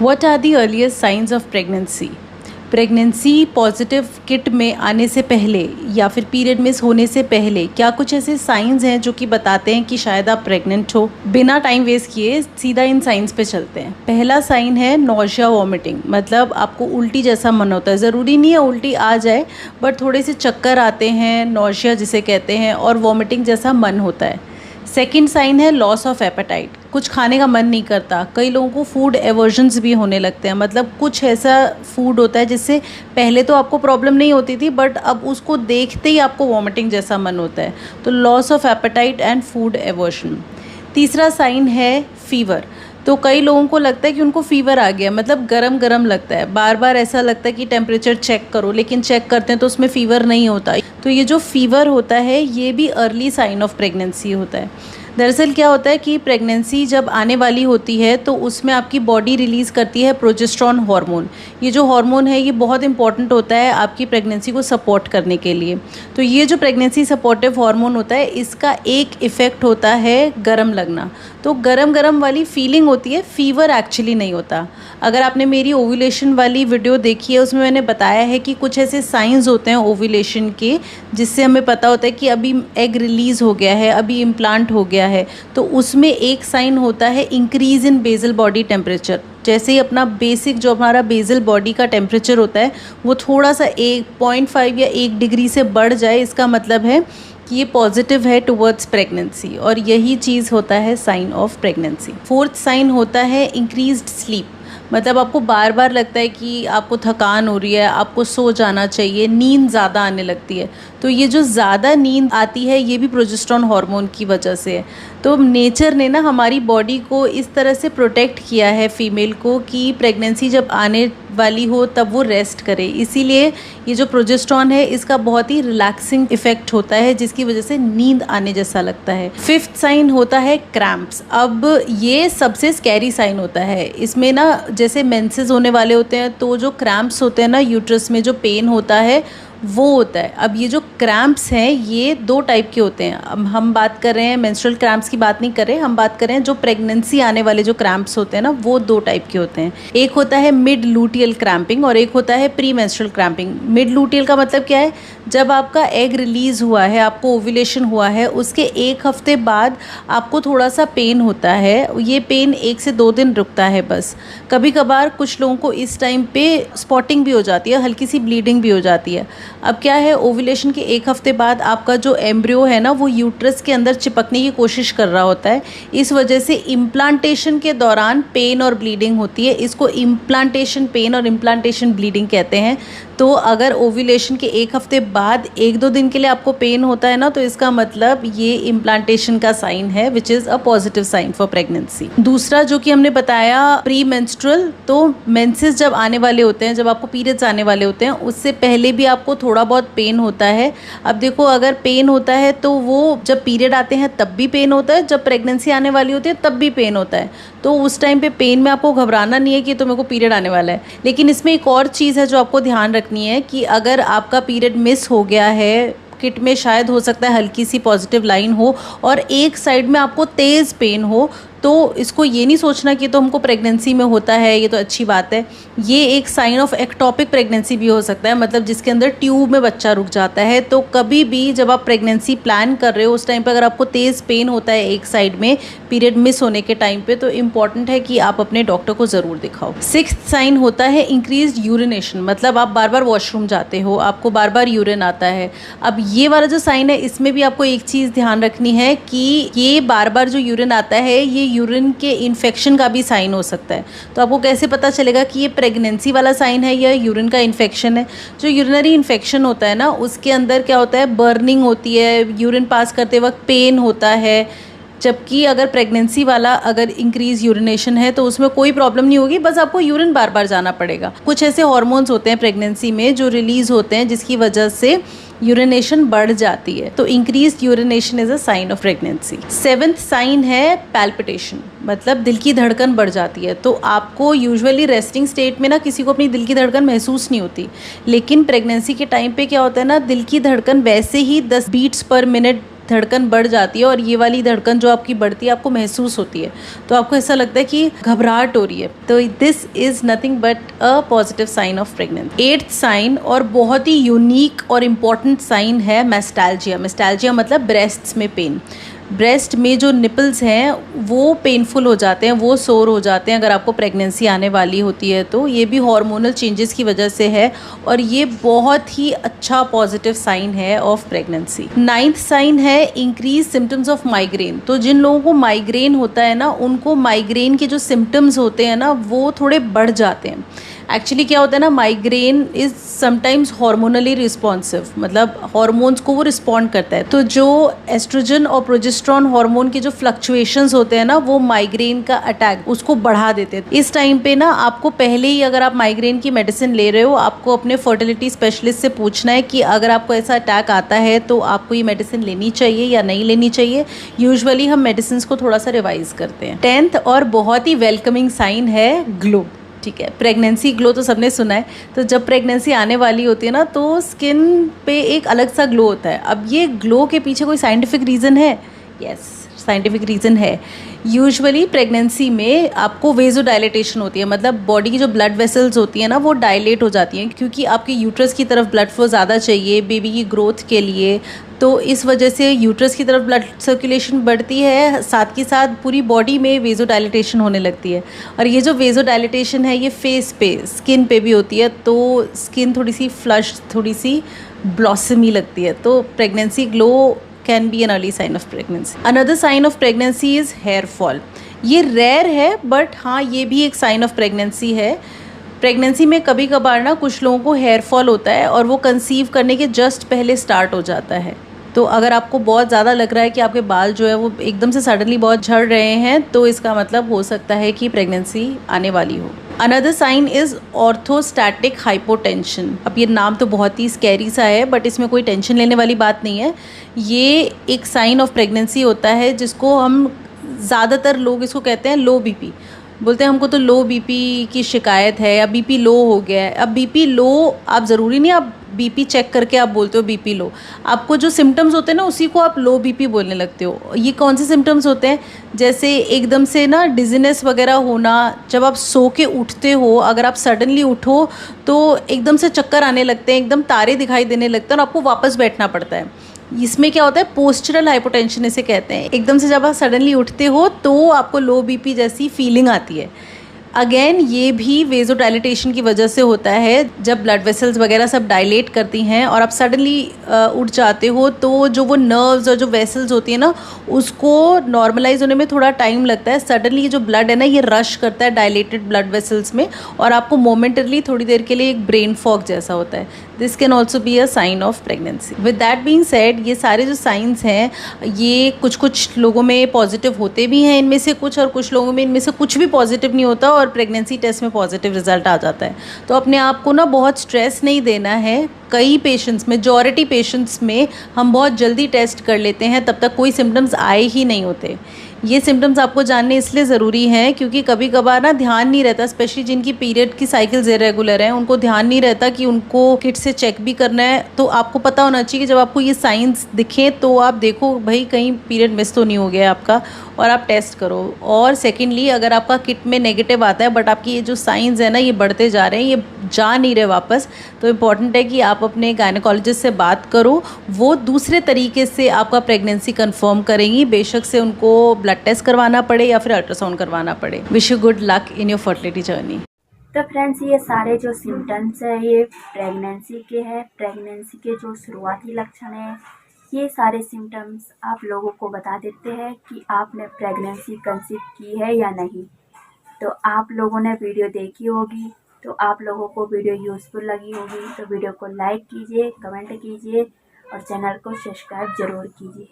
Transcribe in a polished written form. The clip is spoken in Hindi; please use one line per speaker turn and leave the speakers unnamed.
What are the earliest signs of pregnancy? Pregnancy positive kit में आने से पहले या फिर पीरियड मिस होने से पहले क्या कुछ ऐसे साइंस हैं जो कि बताते हैं कि शायद आप प्रेग्नेंट हो? बिना टाइम वेस्ट किए सीधा इन साइंस पे चलते हैं। पहला साइन है नॉशिया वॉमिटिंग, मतलब आपको उल्टी जैसा मन होता है। ज़रूरी नहीं है उल्टी आ जाए, बट थोड़े से चक्कर आते हैं, नॉशिया जिसे कहते हैं, और वॉमिटिंग जैसा मन होता है। सेकेंड साइन है लॉस ऑफ एपेटाइट, कुछ खाने का मन नहीं करता। कई लोगों को फूड एवर्जन्स भी होने लगते हैं, मतलब कुछ ऐसा फूड होता है जिससे पहले तो आपको प्रॉब्लम नहीं होती थी, बट अब उसको देखते ही आपको वॉमिटिंग जैसा मन होता है। तो loss of appetite and food aversion. तीसरा साइन है फीवर। तो कई लोगों को लगता है कि उनको फीवर आ गया, मतलब गरम गरम लगता है, बार बार ऐसा लगता है कि टेम्परेचर चेक करो, लेकिन चेक करते हैं तो उसमें फ़ीवर नहीं होता। तो ये जो फीवर होता है ये भी अर्ली साइन ऑफ प्रेगनेंसी होता है। दरअसल क्या होता है कि प्रेगनेंसी जब आने वाली होती है तो उसमें आपकी बॉडी रिलीज़ करती है प्रोजेस्टेरॉन हार्मोन। ये जो हार्मोन है ये बहुत इंपॉर्टेंट होता है आपकी प्रेगनेंसी को सपोर्ट करने के लिए। तो ये जो प्रेगनेंसी सपोर्टिव हार्मोन होता है इसका एक इफ़ेक्ट होता है गरम लगना। तो गरम गरम वाली फीलिंग होती है, फीवर एक्चुअली नहीं होता। अगर आपने मेरी ओव्यूलेशन वाली वीडियो देखी है उसमें मैंने बताया है कि कुछ ऐसे साइंस होते हैं ओव्यूलेशन के जिससे हमें पता होता है कि अभी एग रिलीज़ हो गया है, अभी इम्प्लांट हो गया है। तो उसमें एक साइन होता है increase in basal body temperature. जैसे ही अपना बेसिक जो हमारा बेसल बॉडी का टेम्परेचर होता है वो थोड़ा सा 1.5 या 1 डिग्री से बढ़ जाए, इसका मतलब है कि ये पॉजिटिव है टुवर्ड्स प्रेगनेंसी, और यही चीज़ होता है sign of pregnancy. Fourth sign होता है इंक्रीज्ड स्लीप, मतलब आपको बार बार लगता है कि आपको थकान हो रही है, आपको सो जाना चाहिए, नींद ज़्यादा आने लगती है। तो ये जो ज़्यादा नींद आती है ये भी प्रोजेस्टेरॉन हार्मोन की वजह से है। तो नेचर ने ना हमारी बॉडी को इस तरह से प्रोटेक्ट किया है फीमेल को कि प्रेगनेंसी जब आने वाली हो तब वो रेस्ट करे, इसीलिए ये जो प्रोजेस्टेरॉन है इसका बहुत ही रिलैक्सिंग इफेक्ट होता है जिसकी वजह से नींद आने जैसा लगता है। फिफ्थ साइन होता है क्रैम्प्स। अब ये सबसे स्कैरी साइन होता है। इसमें ना जैसे मेंसेस होने वाले होते हैं तो जो क्रैम्प्स होते हैं ना, यूट्रस में जो पेन होता है वो होता है। अब ये जो क्रैम्प्स हैं ये 2 टाइप के होते हैं। अब हम बात कर रहे हैं मेंस्ट्रुअल क्रैम्प्स की बात नहीं कर रहे, हम बात कर रहे हैं जो प्रेगनेंसी आने वाले जो क्रैम्प्स होते हैं ना वो 2 टाइप के होते हैं। एक होता है मिड लूटियल क्रैम्पिंग और एक होता है pre menstrual cramping. Mid luteal का मतलब क्या है, जब आपका एग रिलीज़ हुआ है, आपको ओव्यूलेशन हुआ है, उसके 1 हफ्ते बाद आपको थोड़ा सा पेन होता है। ये पेन 1 से 2 दिन रुकता है बस। कभी कभार कुछ लोगों को इस टाइम पे स्पॉटिंग भी हो जाती है, हल्की सी ब्लीडिंग भी हो जाती है। अब क्या है, ओव्यूलेशन के 1 हफ्ते बाद आपका जो एम्ब्रियो है ना वो यूट्रस के अंदर चिपकने की कोशिश कर रहा होता है। इस वजह से इम्प्लांटेशन के दौरान पेन और ब्लीडिंग होती है। इसको इम्प्लांटेशन पेन और इम्प्लांटेशन ब्लीडिंग कहते हैं। तो अगर ओव्यूलेशन के 1 हफ्ते बाद 1-2 दिन के लिए आपको पेन होता है ना, तो इसका मतलब ये इम्प्लांटेशन का साइन है, which is a positive sign for pregnancy. दूसरा जो कि हमने बताया प्री मेंस्ट्रुअल, तो मेंसेस जब आने वाले होते हैं, जब आपको पीरियड्स आने वाले होते हैं उससे पहले भी आपको थोड़ा बहुत पेन होता है। अब देखो, अगर पेन होता है तो वो जब पीरियड आते हैं तब भी पेन होता है, जब प्रेगनेंसी आने वाली होती है तब भी पेन होता है। तो उस टाइम पे पेन में आपको घबराना नहीं है कि तो मेरे को पीरियड आने वाला है। लेकिन इसमें एक और चीज़ है जो आपको ध्यान रखनी है कि अगर आपका पीरियड मिस हो गया है, किट में शायद हो सकता है हल्की सी पॉजिटिव लाइन हो और एक साइड में आपको तेज़ पेन हो, तो इसको ये नहीं सोचना कि तो हमको प्रेगनेंसी में होता है, ये तो अच्छी बात है। ये एक साइन ऑफ एक्टोपिक प्रेगनेंसी भी हो सकता है, मतलब जिसके अंदर ट्यूब में बच्चा रुक जाता है। तो कभी भी जब आप प्रेगनेंसी प्लान कर रहे हो उस टाइम पे अगर आपको तेज़ पेन होता है एक साइड में पीरियड मिस होने के टाइम पे, तो इम्पॉर्टेंट है कि आप अपने डॉक्टर को ज़रूर दिखाओ। 6th साइन होता है इंक्रीज्ड यूरिनेशन, मतलब आप बार बार वॉशरूम जाते हो, आपको बार बार यूरिन आता है। अब ये वाला जो साइन है इसमें भी आपको एक चीज़ ध्यान रखनी है कि ये बार बार जो यूरिन आता है ये यूरिन के इन्फेक्शन का भी साइन हो सकता है। तो आपको कैसे पता चलेगा कि ये प्रेगनेंसी वाला साइन है या यूरिन का इन्फेक्शन है? जो यूरिनरी इन्फेक्शन होता है ना उसके अंदर क्या होता है, बर्निंग होती है, यूरिन पास करते वक्त पेन होता है। जबकि अगर प्रेगनेंसी वाला अगर इंक्रीज यूरिनेशन है तो उसमें कोई प्रॉब्लम नहीं होगी, बस आपको यूरिन बार बार जाना पड़ेगा। कुछ ऐसे हार्मोन्स होते हैं प्रेगनेंसी में जो रिलीज होते हैं जिसकी वजह से यूरिनेशन बढ़ जाती है। तो increase urination is a sign of pregnancy. 7th sign है पैल्पिटेशन, मतलब दिल की धड़कन बढ़ जाती है। तो आपको यूजुअली रेस्टिंग स्टेट में ना किसी को अपनी दिल की धड़कन महसूस नहीं होती, लेकिन प्रेगनेंसी के टाइम पे क्या होता है ना, दिल की धड़कन वैसे ही 10 बीट्स पर मिनट धड़कन बढ़ जाती है और ये वाली धड़कन जो आपकी बढ़ती है आपको महसूस होती है, तो आपको ऐसा लगता है कि घबराहट हो रही है, तो this is nothing but a positive sign of pregnancy. 8th sign और बहुत ही यूनिक और इम्पॉर्टेंट साइन है मेस्टाल्जिया। मेस्टाल्जिया मतलब ब्रेस्ट्स में पेन। ब्रेस्ट में जो निपल्स हैं वो पेनफुल हो जाते हैं, वो सोर हो जाते हैं अगर आपको प्रेगनेंसी आने वाली होती है तो। ये भी हार्मोनल चेंजेस की वजह से है और ये बहुत ही अच्छा पॉजिटिव साइन है ऑफ प्रेगनेंसी। 9th साइन है इंक्रीज सिम्टम्स ऑफ माइग्रेन। तो जिन लोगों को माइग्रेन होता है ना, उनको माइग्रेन के जो सिम्टम्स होते हैं ना वो थोड़े बढ़ जाते हैं। एक्चुअली क्या होता है ना, माइग्रेन इज़ समटाइम्स हार्मोनली रिस्पॉन्सिव, मतलब हार्मोन्स को वो रिस्पॉन्ड करता है। तो जो एस्ट्रोजन और प्रोजेस्टेरॉन हार्मोन के जो फ्लक्चुएशंस होते हैं ना, वो माइग्रेन का अटैक उसको बढ़ा देते हैं। इस टाइम पे ना आपको पहले ही, अगर आप माइग्रेन की मेडिसिन ले रहे हो, आपको अपने फर्टिलिटी स्पेशलिस्ट से पूछना है कि अगर आपको ऐसा अटैक आता है तो आपको ये मेडिसिन लेनी चाहिए या नहीं लेनी चाहिए। यूजुअली हम मेडिसिन को थोड़ा सा रिवाइज करते हैं। 10th और बहुत ही वेलकमिंग साइन है ग्लो। ठीक है, प्रेगनेंसी ग्लो तो सबने सुना है। तो जब प्रेगनेंसी आने वाली होती है ना तो स्किन पे एक अलग सा ग्लो होता है। अब ये ग्लो के पीछे कोई साइंटिफिक रीज़न है? यस, साइंटिफिक रीज़न है। यूजुअली प्रेगनेंसी में आपको वेजोडाइलेटेशन होती है, मतलब बॉडी की जो ब्लड वेसल्स होती हैं ना वो डायलेट हो जाती हैं, क्योंकि आपके यूट्रस की तरफ ब्लड फ्लो ज़्यादा चाहिए बेबी की ग्रोथ के लिए। तो इस वजह से यूट्रस की तरफ ब्लड सर्कुलेशन बढ़ती है, साथ के साथ पूरी बॉडी में वेजोडाइलेटेशन होने लगती है। और ये जो वेजोडाइलेटेशन है ये फेस पे, स्किन पे भी होती है, तो स्किन थोड़ी सी फ्लश, थोड़ी सी ब्लॉसमी लगती है। तो pregnancy glow can be an early sign of pregnancy. Another sign of pregnancy is hair fall. ये रेयर है बट हाँ ये भी एक साइन ऑफ प्रेगनेंसी है। प्रेगनेंसी में कभी कभार ना कुछ लोगों को हेयर फॉल होता है और वो कंसीव करने के जस्ट पहले स्टार्ट हो जाता है। तो अगर आपको बहुत ज़्यादा लग रहा है कि आपके बाल जो है वो एकदम से सडनली बहुत झड़ रहे हैं तो इसका मतलब हो सकता है कि प्रेगनेंसी आने वाली हो। Another sign is orthostatic hypotension. अब ये नाम तो बहुत ही स्कैरी सा है बट इसमें कोई टेंशन लेने वाली बात नहीं है। ये एक साइन ऑफ प्रेगनेंसी होता है जिसको हम ज़्यादातर लोग इसको कहते हैं लो बीपी। बोलते हैं हमको तो लो बीपी की शिकायत है या बीपी लो हो गया है। अब बीपी लो, आप ज़रूरी नहीं आप बीपी चेक करके आप बोलते हो बीपी लो, आपको जो सिम्टम्स होते हैं ना उसी को आप लो बीपी बोलने लगते हो। ये कौन से सिम्टम्स होते हैं? जैसे एकदम से ना डिजीनेस वगैरह होना, जब आप सो के उठते हो, अगर आप सडनली उठो तो एकदम से चक्कर आने लगते हैं, एकदम तारे दिखाई देने लगते हैं और आपको वापस बैठना पड़ता है। इसमें क्या होता है, पोस्चरल हाइपोटेंशन इसे कहते हैं। एकदम से जब आप सडनली उठते हो तो आपको लो बीपी जैसी फीलिंग आती है। अगेन ये भी वेजोडाइलेटेशन की वजह से होता है। जब ब्लड वेसल्स वगैरह सब डायलेट करती हैं और आप सडनली उठ जाते हो तो जो वो नर्व्स और जो वेसल्स होती हैं ना उसको नॉर्मलाइज होने में थोड़ा टाइम लगता है। सडनली ये जो ब्लड है ना ये रश करता है डायलेटेड ब्लड वेसल्स में और आपको मोमेंटरली थोड़ी देर के लिए एक ब्रेन फॉग जैसा होता है। This can also be a sign of pregnancy. With that being said, ये सारे जो साइंस हैं ये कुछ कुछ लोगों में पॉजिटिव होते भी हैं इनमें से कुछ, और कुछ लोगों में इनमें से कुछ भी पॉजिटिव नहीं होता और प्रेगनेंसी टेस्ट में पॉजिटिव रिजल्ट आ जाता है। तो अपने आप को ना बहुत स्ट्रेस नहीं देना है। कई पेशेंट्स, मेजॉरिटी पेशेंट्स में हम बहुत जल्दी टेस्ट कर लेते हैं, तब तक कोई सिम्टम्स आए ही नहीं होते। ये सिम्टम्स आपको जानने इसलिए ज़रूरी हैं क्योंकि कभी कभार ना ध्यान नहीं रहता, स्पेशली जिनकी पीरियड की साइकिल्स इरेगुलर हैं उनको ध्यान नहीं रहता कि उनको किट से चेक भी करना है। तो आपको पता होना चाहिए कि जब आपको ये साइंस दिखें तो आप देखो भाई कहीं पीरियड मिस तो नहीं हो गया आपका, और आप टेस्ट करो। और सेकेंडली, अगर आपका किट में नेगेटिव आता है बट आपकी ये जो साइंस है ना ये बढ़ते जा रहे हैं, ये जा नहीं रहे वापस, तो इम्पॉर्टेंट है कि आप अपने गायनेकोलॉजिस्ट से बात करो। वो दूसरे तरीके से आपका प्रेगनेंसी कंफर्म करेंगी, बेशक से उनको ब्लड टेस्ट करवाना पड़े या फिर अल्ट्रासाउंड करवाना पड़े। Wish you good luck in your fertility journey.
तो फ्रेंड्स, ये सारे जो सिम्टम्स है ये प्रेगनेंसी के हैं। प्रेगनेंसी के जो शुरुआती लक्षण हैं ये सारे सिम्टम्स आप लोगों को बता देते हैं कि आपने प्रेगनेंसी कंसीव की है या नहीं। तो आप लोगों ने वीडियो देखी होगी, तो आप लोगों को वीडियो यूज़फुल लगी होगी, तो वीडियो को लाइक कीजिए, कमेंट कीजिए और चैनल को सब्सक्राइब ज़रूर कीजिए।